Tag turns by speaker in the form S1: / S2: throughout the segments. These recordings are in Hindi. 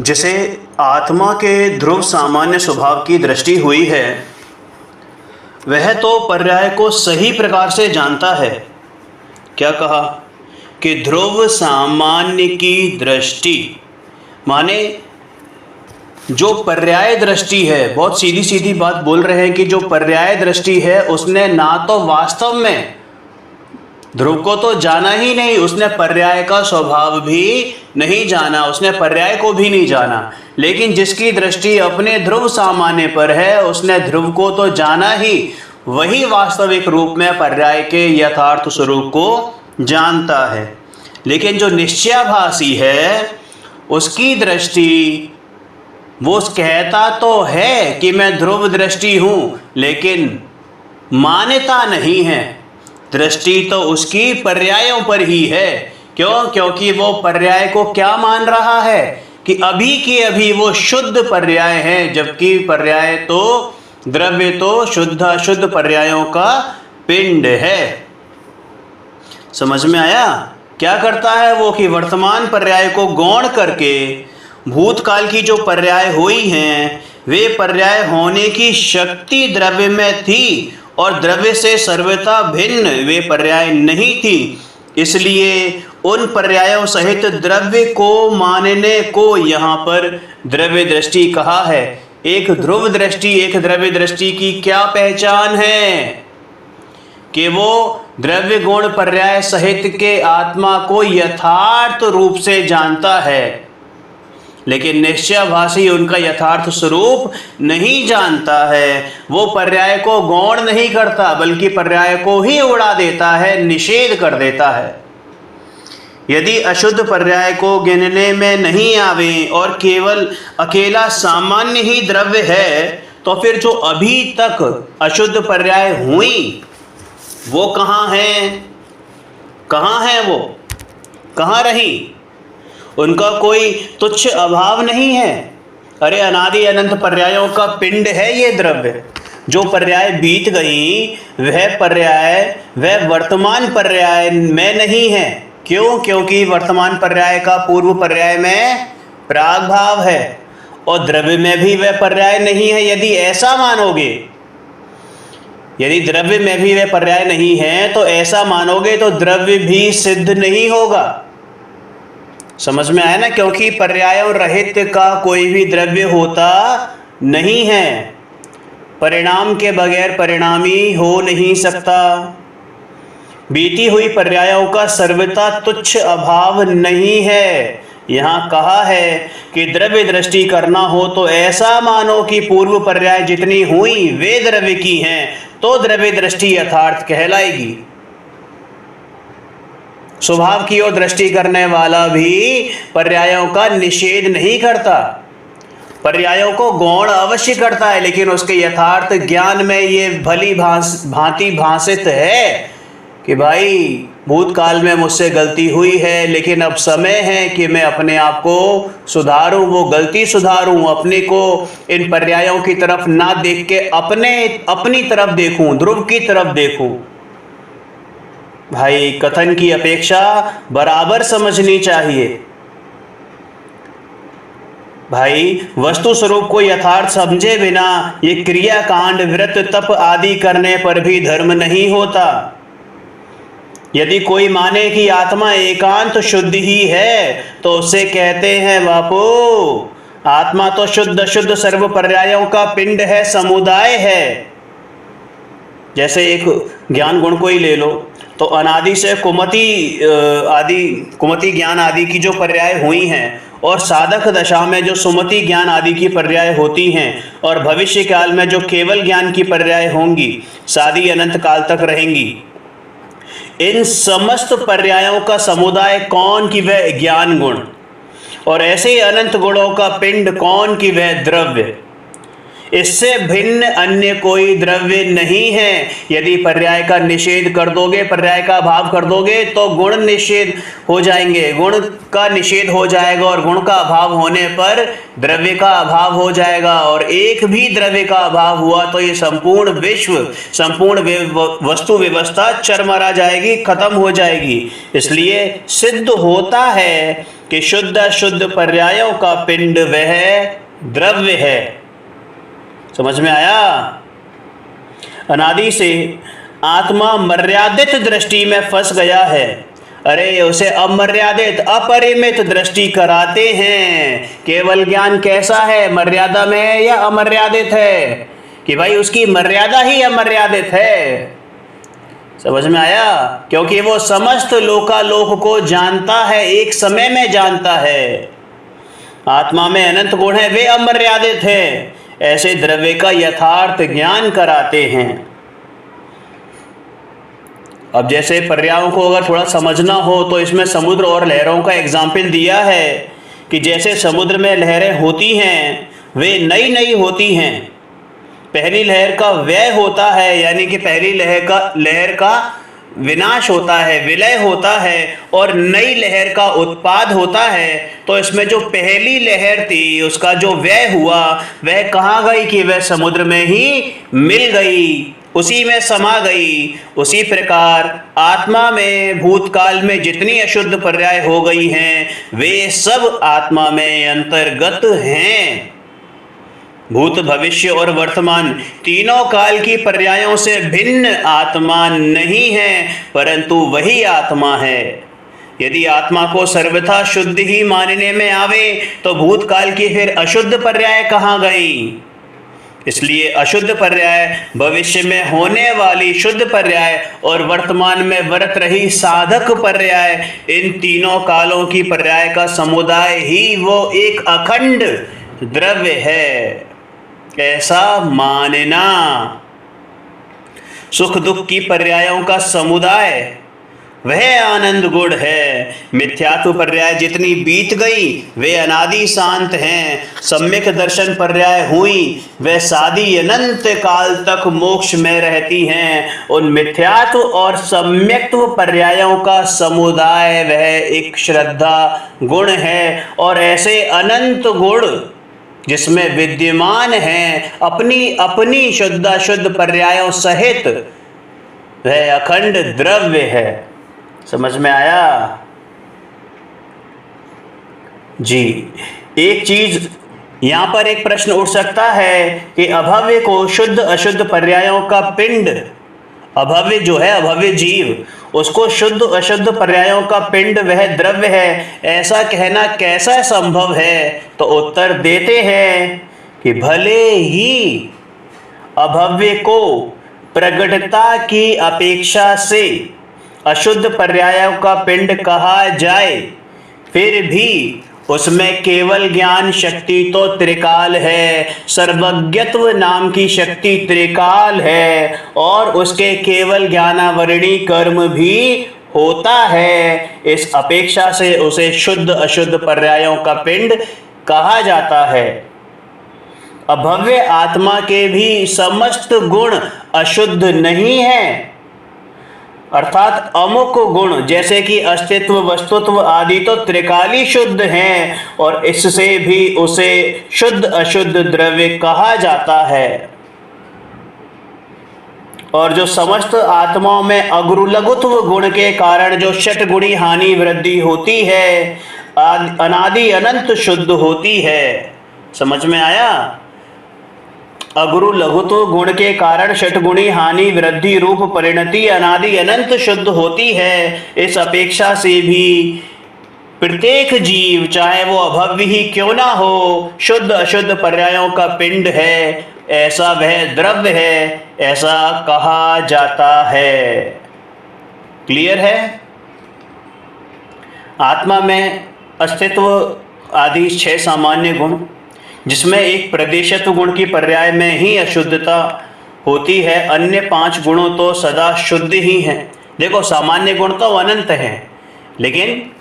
S1: जिसे आत्मा के ध्रुव सामान्य स्वभाव की दृष्टि हुई है, वह तो पर्याय को सही प्रकार से जानता है। क्या कहा कि ध्रुव सामान्य की दृष्टि, माने जो पर्याय दृष्टि है, बहुत सीधी सीधी बात बोल रहे हैं कि जो पर्याय दृष्टि है उसने ना तो वास्तव में ध्रुव को तो जाना ही नहीं, उसने पर्याय का स्वभाव भी नहीं जाना, उसने पर्याय को भी नहीं जाना। लेकिन जिसकी दृष्टि अपने ध्रुव सामान्य पर है, उसने ध्रुव को तो जाना ही, वही वास्तविक रूप में पर्याय के यथार्थ स्वरूप को जानता है। लेकिन जो निश्चयाभासी है, उसकी दृष्टि, वो कहता तो है कि मैं ध्रुव दृष्टि हूँ, लेकिन मान्यता नहीं है। दृष्टि तो उसकी पर्यायों पर ही है। क्यों? क्योंकि वो पर्याय को क्या मान रहा है कि अभी के अभी वो शुद्ध पर्याय है, जबकि पर्याय तो, द्रव्य तो शुद्ध अशुद्ध पर्यायों का पिंड है। समझ में आया? क्या करता है वो कि वर्तमान पर्याय को गौण करके भूतकाल की जो पर्याय हुई हैं, वे पर्याय होने की शक्ति द्रव्य में थी और द्रव्य से सर्वथा भिन्न वे पर्याय नहीं थी। इसलिए उन पर्यायों सहित द्रव्य को मानने को यहाँ पर द्रव्य दृष्टि कहा है। एक ध्रुव दृष्टि, एक द्रव्य दृष्टि की क्या पहचान है कि वो द्रव्य गुण पर्याय सहित के आत्मा को यथार्थ रूप से जानता है, लेकिन निश्चयाभासी उनका यथार्थ स्वरूप नहीं जानता है। वो पर्याय को गौण नहीं करता, बल्कि पर्याय को ही उड़ा देता है, निषेध कर देता है। यदि अशुद्ध पर्याय को गिनने में नहीं आवे और केवल अकेला सामान्य ही द्रव्य है, तो फिर जो अभी तक अशुद्ध पर्याय हुई वो कहाँ हैं? कहाँ हैं वो? कहाँ रही? उनका कोई तुच्छ अभाव नहीं है। अरे अनादि अनंत पर्यायों का पिंड है ये द्रव्य। जो पर्याय बीत गई, वह पर्याय वह वर्तमान पर्याय में नहीं है। क्यों? क्योंकि वर्तमान पर्याय का पूर्व पर्याय में प्राग भाव है और द्रव्य में भी वह पर्याय नहीं है। यदि ऐसा मानोगे, यदि द्रव्य में भी वह पर्याय नहीं है, तो ऐसा मानोगे तो द्रव्य भी सिद्ध नहीं होगा। समझ में आया ना? क्योंकि पर्यायों रहित का कोई भी द्रव्य होता नहीं है। परिणाम के बगैर परिणामी हो नहीं सकता। बीती हुई पर्यायों का सर्वथा तुच्छ अभाव नहीं है। यहाँ कहा है कि द्रव्य दृष्टि करना हो तो ऐसा मानो कि पूर्व पर्याय जितनी हुई वे द्रव्य की हैं, तो द्रव्य दृष्टि यथार्थ कहलाएगी। स्वभाव की ओर दृष्टि करने वाला भी पर्यायों का निषेध नहीं करता, पर्यायों को गौण अवश्य करता है, लेकिन उसके यथार्थ ज्ञान में ये भली भांति भाषित है कि भाई भूतकाल में मुझसे गलती हुई है, लेकिन अब समय है कि मैं अपने आप को सुधारूं, वो गलती सुधारूं, अपने को इन पर्यायों की तरफ ना देख के अपनी तरफ देखूं, ध्रुव की तरफ देखूं। भाई कथन की अपेक्षा बराबर समझनी चाहिए। भाई वस्तु स्वरूप को यथार्थ समझे बिना ये क्रियाकांड, व्रत, तप आदि करने पर भी धर्म नहीं होता। यदि कोई माने कि आत्मा एकांत शुद्ध ही है, तो उसे कहते हैं बापू, आत्मा तो शुद्ध शुद्ध सर्व पर्यायों का पिंड है, समुदाय है। जैसे एक ज्ञान गुण को ही ले लो, तो अनादि से कुमति ज्ञान आदि की जो पर्याय हुई हैं, और साधक दशा में जो सुमति ज्ञान आदि की पर्याय होती हैं, और भविष्य काल में जो केवल ज्ञान की पर्याय होंगी, सादी अनंत काल तक रहेंगी। इन समस्त पर्यायों का समुदाय कौन कि वह ज्ञान गुण, और ऐसे अनंत गुणों का पिंड कौन कि वह द्रव्य। इससे भिन्न अन्य कोई द्रव्य नहीं है। यदि पर्याय का निषेध कर दोगे, पर्याय का अभाव कर दोगे तो गुण निषेध हो जाएंगे, गुण का निषेध हो जाएगा और गुण का अभाव होने पर द्रव्य का अभाव हो जाएगा। और एक भी द्रव्य का अभाव हुआ तो ये संपूर्ण विश्व, संपूर्ण वस्तु व्यवस्था चरमरा जाएगी, खत्म हो जाएगी। इसलिए सिद्ध होता है कि शुद्ध अशुद्ध पर्यायों का पिंड वह द्रव्य है। समझ में आया? अनादि से आत्मा मर्यादित दृष्टि में फंस गया है। अरे उसे अमर्यादित अपरिमित दृष्टि कराते हैं। केवल ज्ञान कैसा है, मर्यादा में है या अमर्यादित है, कि भाई उसकी मर्यादा ही अमर्यादित है। समझ में आया? क्योंकि वो समस्त लोकालोक को जानता है, एक समय में जानता है। आत्मा में अनंत गुण है, वे अमर्यादित है। ऐसे द्रव्य का यथार्थ ज्ञान कराते हैं। अब जैसे पर्यायों को अगर थोड़ा समझना हो तो इसमें समुद्र और लहरों का एग्जाम्पल दिया है कि जैसे समुद्र में लहरें होती हैं वे नई नई होती हैं। पहली लहर का व्यय होता है, यानी कि पहली लहर का विनाश होता है, विलय होता है, और नई लहर का उत्पाद होता है। तो इसमें जो पहली लहर थी उसका जो व्यय हुआ वह कहाँ गई कि वह समुद्र में ही मिल गई, उसी में समा गई। उसी प्रकार आत्मा में भूतकाल में जितनी अशुद्ध पर्याय हो गई हैं वे सब आत्मा में अंतर्गत हैं। भूत, भविष्य और वर्तमान तीनों काल की पर्यायों से भिन्न आत्मा नहीं है, परंतु वही आत्मा है। यदि आत्मा को सर्वथा शुद्ध ही मानने में आवे तो भूतकाल की फिर अशुद्ध पर्याय कहाँ गई? इसलिए अशुद्ध पर्याय, भविष्य में होने वाली शुद्ध पर्याय और वर्तमान में वर्त रही साधक पर्याय, इन तीनों कालों की पर्याय का समुदाय ही वो एक अखंड द्रव्य है, ऐसा मानना। सुख दुख की पर्यायों का समुदाय वह आनंद गुण है। मिथ्यात्व पर्याय जितनी बीत गई वे अनादि शांत हैं। सम्यक दर्शन पर्याय हुई वे सादी अनंत काल तक मोक्ष में रहती हैं। उन मिथ्यात्व और सम्यक्त्व पर्यायों का समुदाय वह एक श्रद्धा गुण है। और ऐसे अनंत गुण जिसमें विद्यमान है अपनी अपनी शुद्ध अशुद्ध पर्यायों सहित वह अखंड द्रव्य है। समझ में आया जी? एक चीज यहां पर एक प्रश्न उठ सकता है कि अभव्य को शुद्ध अशुद्ध पर्यायों का पिंड, अभव्य जो है अभव्य जीव, उसको शुद्ध अशुद्ध पर्यायों का पिंड वह द्रव्य है, ऐसा कहना कैसा संभव है? तो उत्तर देते हैं कि भले ही अभव्य को प्रगटता की अपेक्षा से अशुद्ध पर्यायों का पिंड कहा जाए, फिर भी उसमें केवल ज्ञान शक्ति तो त्रिकाल है, सर्वज्ञत्व नाम की शक्ति त्रिकाल है, और उसके केवल ज्ञानावरणी कर्म भी होता है। इस अपेक्षा से उसे शुद्ध अशुद्ध पर्यायों का पिंड कहा जाता है। अभव्य आत्मा के भी समस्त गुण अशुद्ध नहीं है, अर्थात अमुक गुण जैसे कि अस्तित्व, वस्तुत्व आदि तो त्रिकाली शुद्ध हैं, और इससे भी उसे शुद्ध अशुद्ध द्रव्य कहा जाता है। और जो समस्त आत्माओं में अगुरुलघुत्व गुण के कारण जो षट गुणी हानि वृद्धि होती है, अनादि अनंत शुद्ध होती है। समझ में आया? अगुरु लघुत्व गुण के कारण षटगुणी हानि वृद्धि रूप परिणति अनादि अनंत शुद्ध होती है। इस अपेक्षा से भी प्रत्येक जीव चाहे वो अभव्य ही क्यों ना हो, शुद्ध अशुद्ध पर्यायों का पिंड है, ऐसा वह द्रव्य है, ऐसा कहा जाता है। क्लियर है? आत्मा में अस्तित्व आदि 6 सामान्य गुण, जिसमें एक प्रदेशत्व गुण की पर्याय में ही अशुद्धता होती है, अन्य 5 गुणों तो सदा शुद्ध ही हैं। देखो सामान्य गुण तो अनंत हैं, लेकिन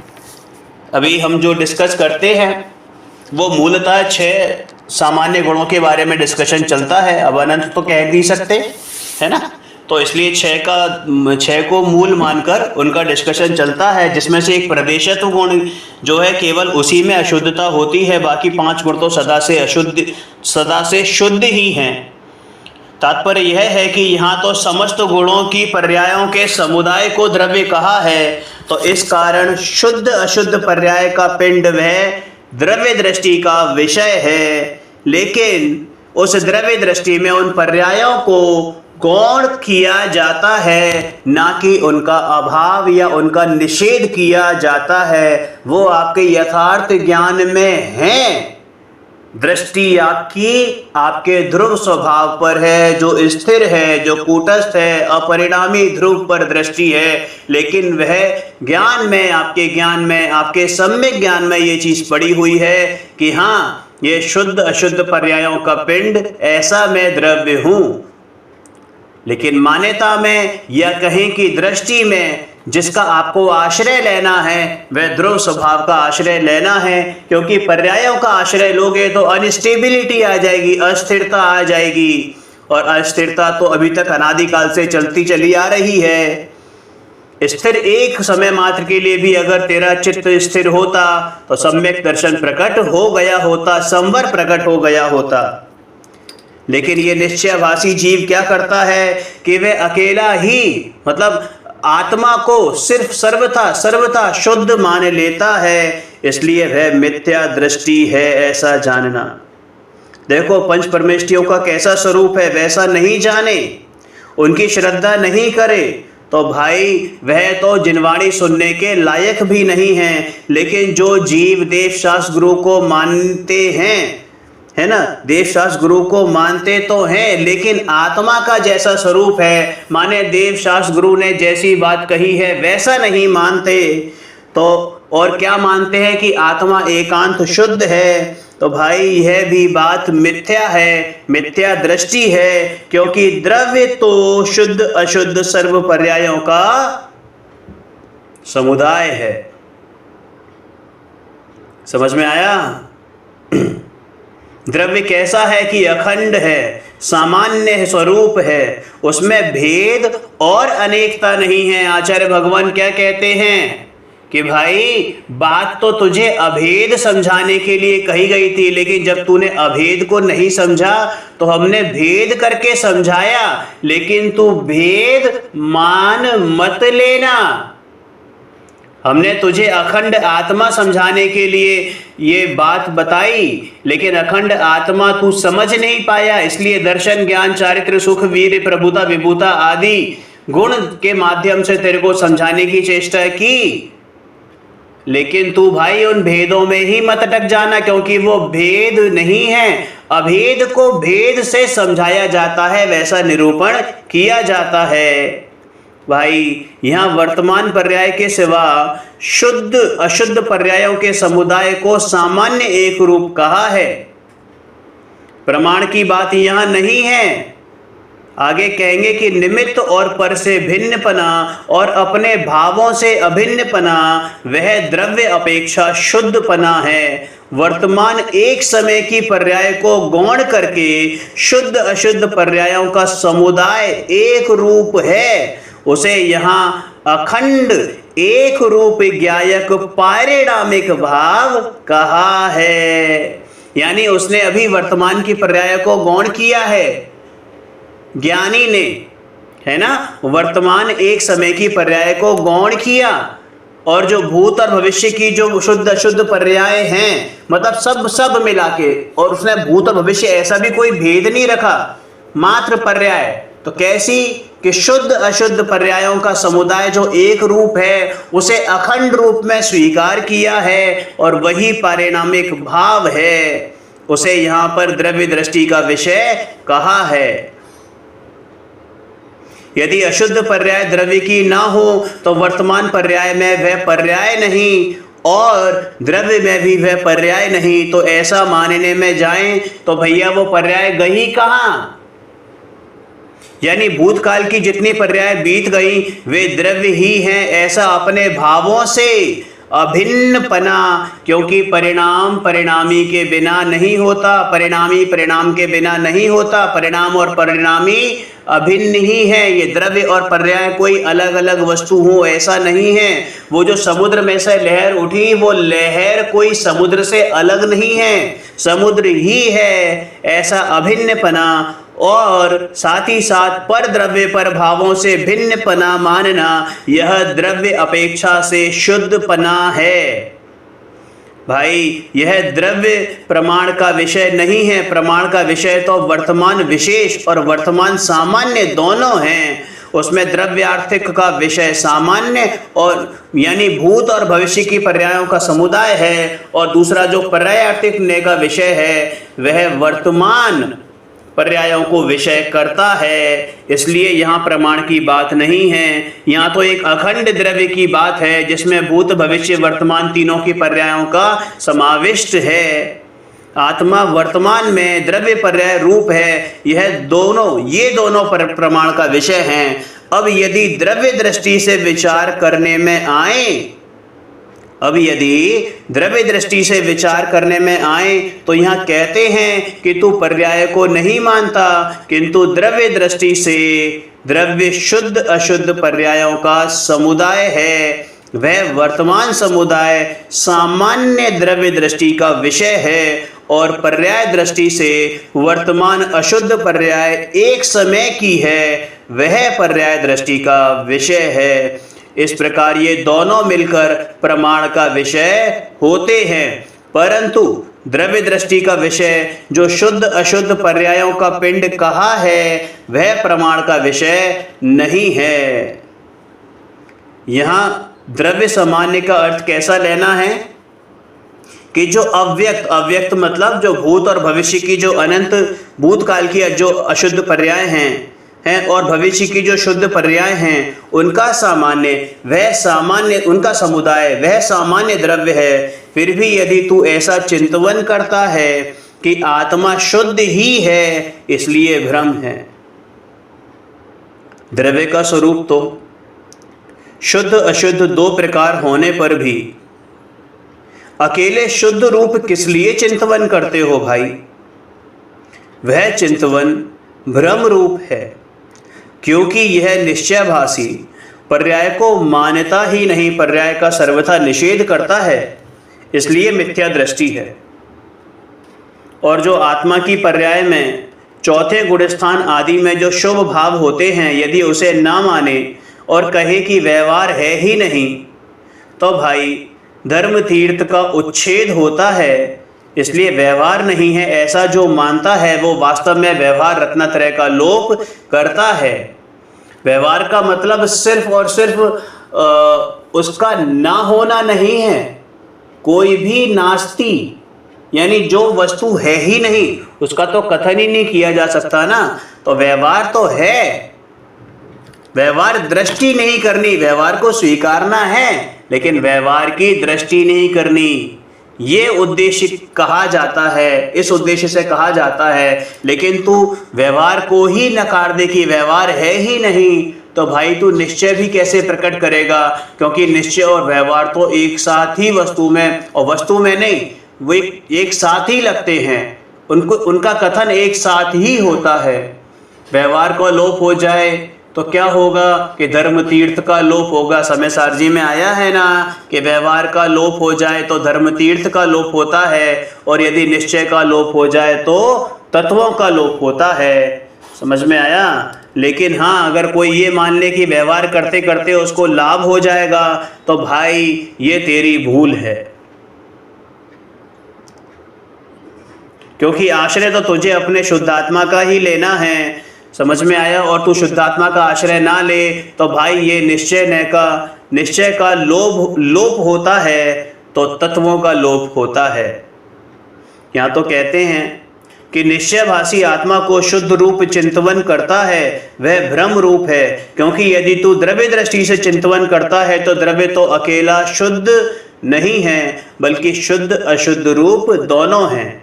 S1: अभी हम जो डिस्कस करते हैं वो मूलतः 6 सामान्य गुणों के बारे में डिस्कशन चलता है, अब अनंत तो कह नहीं सकते, है ना। तो इसलिए छह को मूल मानकर उनका डिस्कशन चलता है, जिसमें से एक प्रदेशत्व गुण जो है केवल उसी में अशुद्धता होती है, बाकी 5 गुण तो सदा से शुद्ध ही हैं। तात्पर्य यह है कि यहाँ तो समस्त गुणों की पर्यायों के समुदाय को द्रव्य कहा है, तो इस कारण शुद्ध अशुद्ध पर्याय का पिंड वह द्रव्य दृष्टि का विषय है, लेकिन उस द्रव्य दृष्टि में उन पर्यायों को गौण किया जाता है, ना कि उनका अभाव या उनका निषेध किया जाता है। वो आपके यथार्थ ज्ञान में हैं। दृष्टि आपके ध्रुव स्वभाव पर है, जो स्थिर है, जो कूटस्थ है, अपरिणामी ध्रुव पर दृष्टि है, लेकिन वह ज्ञान में, आपके ज्ञान में, आपके सम्यक ज्ञान में ये चीज पड़ी हुई है कि हाँ, ये शुद्ध अशुद्ध पर्यायों का पिंड, ऐसा मैं द्रव्य हूं। लेकिन मान्यता में या कहें कि दृष्टि में जिसका आपको आश्रय लेना है वह ध्रुव स्वभाव का आश्रय लेना है, क्योंकि पर्यायों का आश्रय लोगे तो अनस्टेबिलिटी आ जाएगी, अस्थिरता आ जाएगी, और अस्थिरता तो अभी तक अनादिकाल से चलती चली आ रही है। स्थिर एक समय मात्र के लिए भी अगर तेरा चित्त स्थिर होता तो सम्यक दर्शन प्रकट हो गया होता, संवर प्रकट हो गया होता। लेकिन ये निश्चयभासी जीव क्या करता है कि वह अकेला ही, मतलब आत्मा को सिर्फ सर्वथा शुद्ध मान लेता है, इसलिए वह मिथ्या दृष्टि है, ऐसा जानना। देखो पंच परमेष्ठियों का कैसा स्वरूप है वैसा नहीं जाने, उनकी श्रद्धा नहीं करे तो भाई वह तो जिनवाणी सुनने के लायक भी नहीं है। लेकिन जो जीव देवशास्त्र गुरु को मानते हैं, है ना, देवशास्त्र गुरु को मानते तो हैं, लेकिन आत्मा का जैसा स्वरूप है, माने देवशास्त्र गुरु ने जैसी बात कही है वैसा नहीं मानते, तो और क्या मानते हैं कि आत्मा एकांत शुद्ध है, तो भाई यह भी बात मिथ्या है, मिथ्या दृष्टि है, क्योंकि द्रव्य तो शुद्ध अशुद्ध सर्व पर्यायों का समुदाय है। समझ में आया? द्रव्य कैसा है कि अखंड है, सामान्य स्वरूप है, उसमें भेद और अनेकता नहीं है। आचार्य भगवान क्या कहते हैं कि भाई बात तो तुझे अभेद समझाने के लिए कही गई थी, लेकिन जब तूने अभेद को नहीं समझा तो हमने भेद करके समझाया, लेकिन तू भेद मान मत लेना। हमने तुझे अखंड आत्मा समझाने के लिए ये बात बताई, लेकिन अखंड आत्मा तू समझ नहीं पाया, इसलिए दर्शन ज्ञान चारित्र सुख वीर प्रभुता विभूता आदि गुण के माध्यम से तेरे को समझाने की चेष्टा की। लेकिन तू भाई उन भेदों में ही मत अटक जाना, क्योंकि वो भेद नहीं है। अभेद को भेद से समझाया जाता है, वैसा निरूपण किया जाता है। भाई यहाँ वर्तमान पर्याय के सिवा शुद्ध अशुद्ध पर्यायों के समुदाय को सामान्य एक रूप कहा है। प्रमाण की बात यहाँ नहीं है। आगे कहेंगे कि निमित्त और पर से भिन्नपना और अपने भावों से अभिन्नपना वह द्रव्य अपेक्षा शुद्धपना है। वर्तमान एक समय की पर्याय को गौण करके शुद्ध अशुद्ध पर्यायों का समुदाय एक रूप है, उसे यहाँ अखंड एक रूप ज्ञायक पारिणामिक भाव कहा है। यानी उसने अभी वर्तमान की पर्याय को गौण किया है, ज्ञानी ने, है ना, वर्तमान एक समय की पर्याय को गौण किया, और जो भूत और भविष्य की जो शुद्ध अशुद्ध पर्याय हैं, मतलब सब मिला के, और उसने भूत और भविष्य ऐसा भी कोई भेद नहीं रखा, मात्र पर्याय। तो कैसी कि शुद्ध अशुद्ध पर्यायों का समुदाय जो एक रूप है उसे अखंड रूप में स्वीकार किया है, और वही पारिणामिक भाव है, उसे यहाँ पर द्रव्य दृष्टि का विषय कहा है। यदि अशुद्ध पर्याय द्रव्य की ना हो तो वर्तमान पर्याय में वह पर्याय नहीं और द्रव्य में भी वह पर्याय नहीं, तो ऐसा मानने में जाएं तो भैया वो पर्याय गई कहाँ? यानी भूतकाल की जितनी पर्याय बीत गई वे द्रव्य ही हैं, ऐसा अपने भावों से, अभिन्न पना, क्योंकि परिणाम परिणामी के बिना नहीं होता, परिणामी परिणाम के बिना नहीं होता, परिणाम और परिणामी अभिन्न ही है। ये द्रव्य और पर्याय कोई अलग अलग वस्तु हो ऐसा नहीं है। वो जो समुद्र में से लहर उठी, वो लहर कोई समुद्र से अलग नहीं है, समुद्र ही है, ऐसा अभिन्न पना। और साथ ही साथ पर द्रव्य पर भावों से भिन्न पना मानना, यह द्रव्य अपेक्षा से शुद्ध पना है। भाई यह द्रव्य प्रमाण का विषय नहीं है, प्रमाण का विषय तो वर्तमान विशेष और वर्तमान सामान्य दोनों हैं। उसमें द्रव्यार्थिक का विषय सामान्य और यानी भूत और भविष्य की पर्यायों का समुदाय है, और दूसरा जो पर्यायार्थिक ने का विषय है वह वर्तमान पर्यायों को विषय करता है। इसलिए यहाँ प्रमाण की बात नहीं है, यहाँ तो एक अखंड द्रव्य की बात है जिसमें भूत भविष्य वर्तमान तीनों की पर्यायों का समाविष्ट है। आत्मा वर्तमान में द्रव्य पर्याय रूप है, ये दोनों प्रमाण का विषय हैं। अब यदि द्रव्य दृष्टि से विचार करने में आए, तो यहाँ कहते हैं कि तू पर्याय को नहीं मानता, किंतु द्रव्य दृष्टि से द्रव्य शुद्ध अशुद्ध पर्यायों का समुदाय है। वह वर्तमान समुदाय सामान्य द्रव्य दृष्टि का विषय है, और पर्याय दृष्टि से वर्तमान अशुद्ध पर्याय एक समय की है, वह पर्याय दृष्टि का विषय है। इस प्रकार ये दोनों मिलकर प्रमाण का विषय होते हैं, परंतु द्रव्य दृष्टि का विषय जो शुद्ध अशुद्ध पर्यायों का पिंड कहा है वह प्रमाण का विषय नहीं है। यहाँ द्रव्य सामान्य का अर्थ कैसा लेना है कि जो अव्यक्त मतलब जो भूत और भविष्य की जो अनंत भूतकाल की जो अशुद्ध पर्याय हैं और भविष्य की जो शुद्ध पर्याय हैं, उनका उनका समुदाय वह सामान्य द्रव्य है। फिर भी यदि तू ऐसा चिंतन करता है कि आत्मा शुद्ध ही है, इसलिए भ्रम है। द्रव्य का स्वरूप तो शुद्ध अशुद्ध दो प्रकार होने पर भी अकेले शुद्ध रूप किस लिए चिंतन करते हो भाई? वह चिंतन भ्रम रूप है, क्योंकि यह निश्चयभासी पर्याय को मान्यता ही नहीं, पर्याय का सर्वथा निषेध करता है, इसलिए मिथ्या दृष्टि है। और जो आत्मा की पर्याय में चौथे गुणस्थान आदि में जो शुभ भाव होते हैं, यदि उसे ना माने और कहे कि व्यवहार है ही नहीं, तो भाई धर्म तीर्थ का उच्छेद होता है। इसलिए व्यवहार नहीं है ऐसा जो मानता है वो वास्तव में व्यवहार रत्नत्रय का लोप करता है। व्यवहार का मतलब सिर्फ और सिर्फ उसका ना होना नहीं है। कोई भी नास्ति यानी जो वस्तु है ही नहीं उसका तो कथन ही नहीं किया जा सकता ना। तो व्यवहार तो है, व्यवहार दृष्टि नहीं करनी, व्यवहार को स्वीकारना है लेकिन व्यवहार की दृष्टि नहीं करनी, ये उद्देश्य कहा जाता है, इस उद्देश्य से कहा जाता है। लेकिन तू व्यवहार को ही नकार दे कि व्यवहार है ही नहीं, तो भाई तू निश्चय भी कैसे प्रकट करेगा? क्योंकि निश्चय और व्यवहार तो एक साथ ही वस्तु में, और वस्तु में नहीं, वो एक साथ ही लगते हैं, उनका कथन एक साथ ही होता है। व्यवहार को लोप हो जाए तो क्या होगा कि धर्म तीर्थ का लोप होगा। समय सारजी में आया है ना कि व्यवहार का लोप हो जाए तो धर्म तीर्थ का लोप होता है, और यदि निश्चय का लोप हो जाए तो तत्वों का लोप होता है। समझ में आया? लेकिन हाँ, अगर कोई ये मान ले कि व्यवहार करते करते उसको लाभ हो जाएगा, तो भाई ये तेरी भूल है, क्योंकि आश्रय तो तुझे अपने शुद्धात्मा का ही लेना है। समझ में आया? और तू शुद्धात्मा का आश्रय ना ले तो भाई ये निश्चय का लोप होता है, तो तत्वों का लोप होता है। यहाँ तो कहते हैं कि निश्चयभासी आत्मा को शुद्ध रूप चिंतन करता है, वह भ्रम रूप है। क्योंकि यदि तू द्रव्य दृष्टि से चिंतन करता है तो द्रव्य तो अकेला शुद्ध नहीं है, बल्कि शुद्ध अशुद्ध रूप दोनों हैं।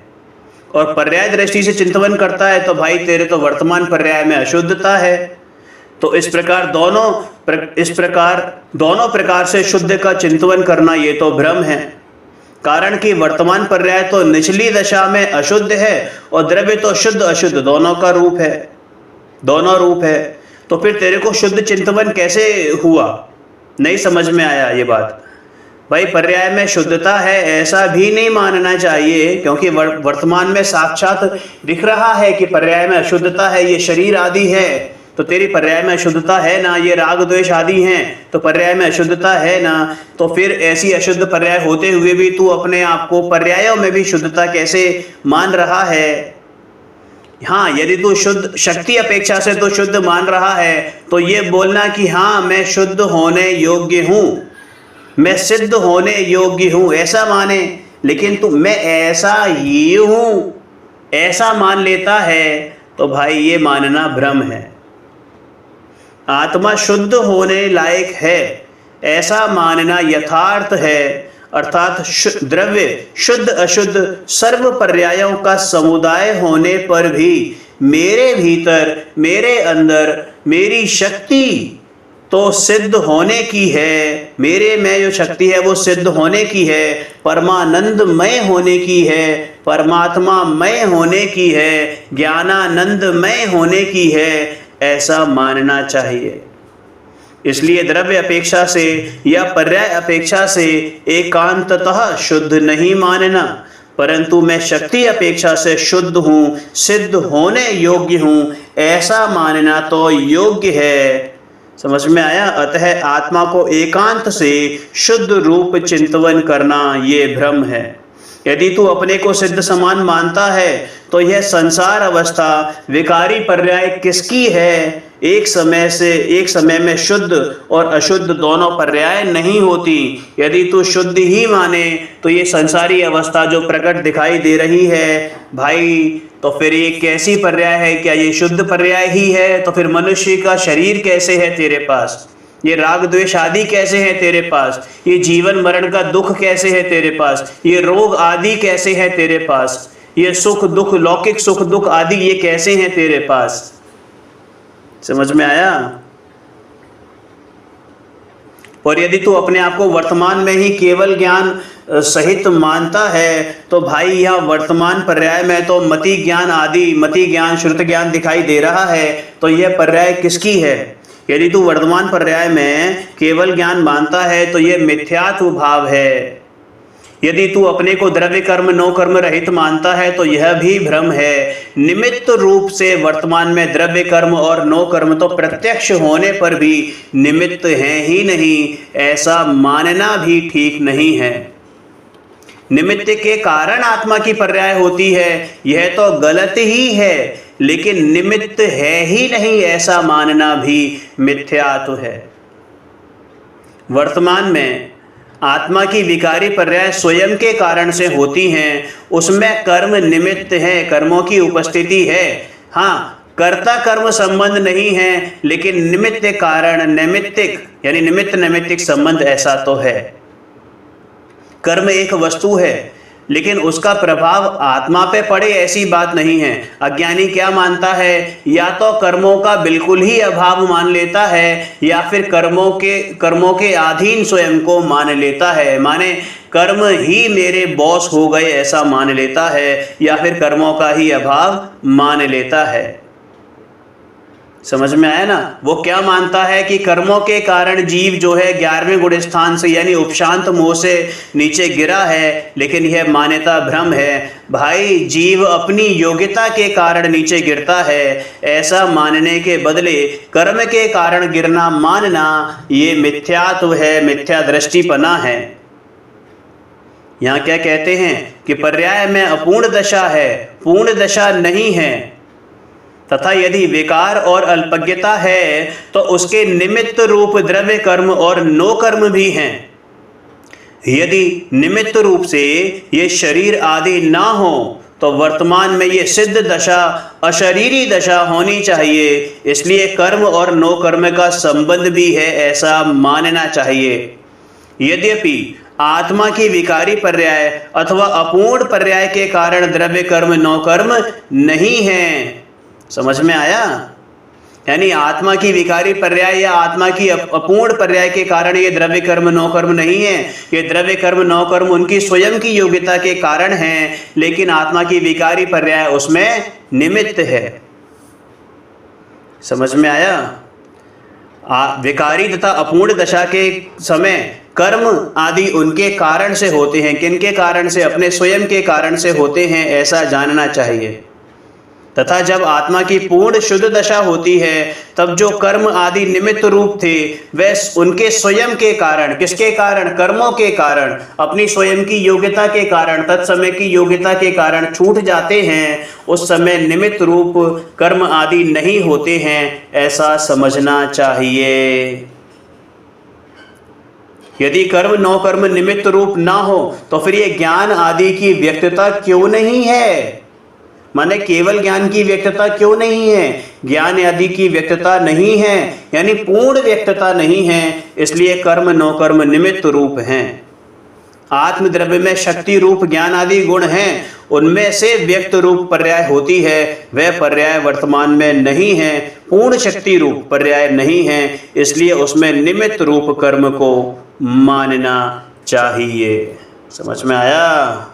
S1: और पर्याय दृष्टि से चिंतन करता है तो भाई तेरे तो वर्तमान पर्याय में अशुद्धता है। तो इस प्रकार दोनों प्रकार से शुद्ध का चिंतन करना ये तो भ्रम है। कारण कि वर्तमान पर्याय तो निचली दशा में अशुद्ध है और द्रव्य तो शुद्ध अशुद्ध दोनों का रूप है, दोनों रूप है। तो फिर तेरे को शुद्ध चिंतन कैसे हुआ? नहीं समझ में आया ये बात। भाई पर्याय में शुद्धता है ऐसा भी नहीं मानना चाहिए, क्योंकि वर्तमान में साक्षात दिख रहा है कि पर्याय में अशुद्धता है, ये शरीर आदि है तो तेरी पर्याय में अशुद्धता है ना, ये राग द्वेष आदि हैं तो पर्याय में अशुद्धता है ना। तो फिर ऐसी अशुद्ध पर्याय होते हुए भी तू अपने आप को पर्यायों में भी शुद्धता कैसे मान रहा है? हाँ, यदि तू शुद्ध शक्ति अपेक्षा से तो शुद्ध मान रहा है तो ये बोलना कि हाँ मैं शुद्ध होने योग्य हूँ, मैं सिद्ध होने योग्य हूँ, ऐसा माने। लेकिन तू मैं ऐसा ही हूँ ऐसा मान लेता है तो भाई ये मानना भ्रम है। आत्मा शुद्ध होने लायक है ऐसा मानना यथार्थ है, अर्थात द्रव्य शुद्ध अशुद्ध सर्व पर्यायों का समुदाय होने पर भी मेरे भीतर मेरे अंदर मेरी शक्ति तो सिद्ध होने की है, मेरे में जो शक्ति है वो सिद्ध होने की है, परमानंदमय होने की है, परमात्मामय होने की है, ज्ञानानंदमय होने की है, ऐसा मानना चाहिए। इसलिए द्रव्य अपेक्षा से या पर्याय अपेक्षा से एकांततः शुद्ध नहीं मानना, परंतु मैं शक्ति अपेक्षा से शुद्ध हूँ, सिद्ध होने योग्य हूँ, ऐसा मानना तो योग्य है। समझ में आया? अतः आत्मा को एकांत से शुद्ध रूप चिंतन करना ये भ्रम है। यदि तू अपने को सिद्ध समान मानता है तो यह संसार अवस्था विकारी पर्याय किसकी है? एक समय में शुद्ध और अशुद्ध दोनों पर्याय नहीं होती। यदि तू शुद्ध ही माने तो ये संसारी अवस्था जो प्रकट दिखाई दे रही है भाई, तो फिर ये कैसी पर्याय है? क्या ये शुद्ध पर्याय ही है? तो फिर मनुष्य का शरीर कैसे है तेरे पास? ये राग द्वेष आदि कैसे है तेरे पास? ये जीवन मरण का दुख कैसे है तेरे पास? ये रोग आदि कैसे है तेरे पास? ये सुख दुख लौकिक सुख दुख आदि ये कैसे हैं तेरे पास? समझ में आया? और यदि तू अपने आप को वर्तमान में ही केवल ज्ञान सहित मानता है तो भाई यह वर्तमान पर्याय में तो मति ज्ञान आदि मति ज्ञान श्रुत ज्ञान दिखाई दे रहा है, तो यह पर्याय किसकी है? यदि तू वर्तमान पर्याय में केवल ज्ञान मानता है तो यह मिथ्यात्व भाव है। यदि तू अपने को द्रव्य कर्म नो कर्म रहित मानता है तो यह भी भ्रम है। निमित्त रूप से वर्तमान में द्रव्य कर्म और नो कर्म तो प्रत्यक्ष होने पर भी निमित्त हैं ही नहीं, ऐसा मानना भी ठीक नहीं है। निमित्त के कारण आत्मा की पर्याय होती है यह तो गलत ही है, लेकिन निमित्त है ही नहीं ऐसा मानना भी मिथ्यात्व है। वर्तमान में आत्मा की विकारी पर्याय स्वयं के कारण से होती हैं, उसमें कर्म निमित्त है, कर्मों की उपस्थिति है। हाँ, कर्ता कर्म संबंध नहीं है, लेकिन निमित्त कारण नैमित्तिक यानी निमित्त नैमित्तिक संबंध ऐसा तो है। कर्म एक वस्तु है लेकिन उसका प्रभाव आत्मा पे पड़े ऐसी बात नहीं है। अज्ञानी क्या मानता है? या तो कर्मों का बिल्कुल ही अभाव मान लेता है या फिर कर्मों के अधीन स्वयं को मान लेता है, माने कर्म ही मेरे बॉस हो गए ऐसा मान लेता है, या फिर कर्मों का ही अभाव मान लेता है। समझ में आया ना? वो क्या मानता है कि कर्मों के कारण जीव जो है 11वें गुण स्थान से यानी उपशांत मोह से नीचे गिरा है, लेकिन यह मान्यता भ्रम है। भाई जीव अपनी योग्यता के कारण नीचे गिरता है, ऐसा मानने के बदले कर्म के कारण गिरना मानना ये मिथ्यात्व है, मिथ्या दृष्टिपना है। यहाँ क्या कहते हैं कि पर्याय में अपूर्ण दशा है, पूर्ण दशा नहीं है, तथा यदि विकार और अल्पज्ञता है तो उसके निमित्त रूप द्रव्य कर्म और नो कर्म भी हैं। यदि निमित्त रूप से ये शरीर आदि ना हो तो वर्तमान में ये सिद्ध दशा अशरीरी दशा होनी चाहिए, इसलिए कर्म और नो कर्म का संबंध भी है ऐसा मानना चाहिए। यद्यपि आत्मा की विकारी पर्याय अथवा अपूर्ण पर्याय के कारण द्रव्य कर्म नो कर्म नहीं है। समझ में आया? यानी आत्मा की विकारी पर्याय या आत्मा की अपूर्ण पर्याय के कारण ये द्रव्य कर्म नौ कर्म नहीं है। ये द्रव्य कर्म नौ कर्म उनकी स्वयं की योग्यता के कारण हैं, लेकिन आत्मा की विकारी पर्याय उसमें निमित्त है। समझ में आया? विकारी तथा अपूर्ण दशा के समय कर्म आदि उनके कारण से होते हैं। किनके कारण से? अपने स्वयं के कारण से होते हैं, ऐसा जानना चाहिए। तथा जब आत्मा की पूर्ण शुद्ध दशा होती है तब जो कर्म आदि निमित्त रूप थे वह उनके स्वयं के कारण, किसके कारण? कर्मों के कारण, अपनी स्वयं की योग्यता के कारण, तत्समय की योग्यता के कारण छूट जाते हैं। उस समय निमित्त रूप कर्म आदि नहीं होते हैं, ऐसा समझना चाहिए। यदि कर्म नौ कर्म निमित्त रूप ना हो तो फिर ये ज्ञान आदि की व्यक्तता क्यों नहीं है? माने केवल ज्ञान की व्यक्तता क्यों नहीं है? ज्ञान आदि की व्यक्तता नहीं है, यानी पूर्ण व्यक्तता नहीं है, इसलिए कर्म नौ कर्म निमित्त रूप हैं। आत्मद्रव्य में शक्ति रूप ज्ञान आदि गुण हैं, उनमें से व्यक्त रूप पर्याय होती है, वह पर्याय वर्तमान में नहीं है। पूर्ण शक्ति रूप पर्याय नहीं है, इसलिए उसमें निमित्त रूप कर्म को मानना चाहिए। समझ में आया?